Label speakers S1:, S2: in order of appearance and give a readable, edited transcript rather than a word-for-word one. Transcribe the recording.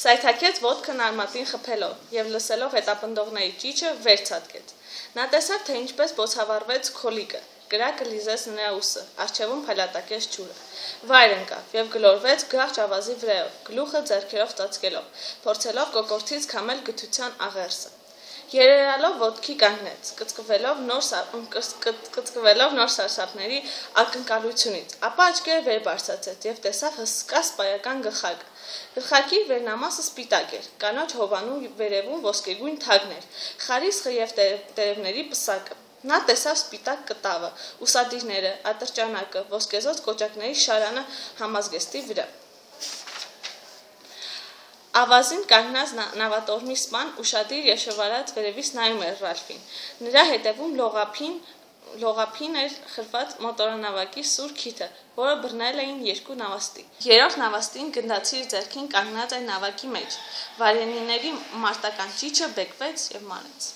S1: Սայթաքեց ոտքն արմատին խփելով եւ լսելով հետապնդողների ճիչը վեր ցատկեց։ Նա տեսավ, թե ինչպես բոցավառվեց քոլիկը, կրակը լիզեց նրա ուսը, առջևում փայլատակեց ջուրը։ Վայր ընկավ եւ գլորվեց գաղճ ավազի վրայով, գլուխը ձեռքերով ծածկելով, փորձելով կոկորդից քամել գթության աղերսը։ Երերալով ոտքի կանգնեց, կծկվելով նոր սարսափների ակնկալությունից, ապա աչքերը վեր բարձրացրեց եւ տեսավ հսկա սպայական գլխարկը։ Գլխարկի վերնամասը սպիտակ էր, կանաչ հովանու վերևում ոսկեգույն թագներ, խարիսխը եւ տերևների պսակը։ Նա տեսավ սպիտակ կտավը, ուսադիրները, ատրճանակը, ոսկեզօծ կոճակների շարանը համազգեստի վրա։ Ավազին կանգնած նավատորմի սպան ուշադիր եւ շվարած վերևից նայում էր Ռալֆին։ Նրա հետևում լողափին էր խրված մոտորանավակի սուր քիթը, որը բռնել էին երկու նավաստի։ Երրորդ նավաստին գնդացի իր ձեռքին կանգնած էր նավակի մեջ։ Վարենիների մարտական ճիչը բեկվեց եւ մանեց։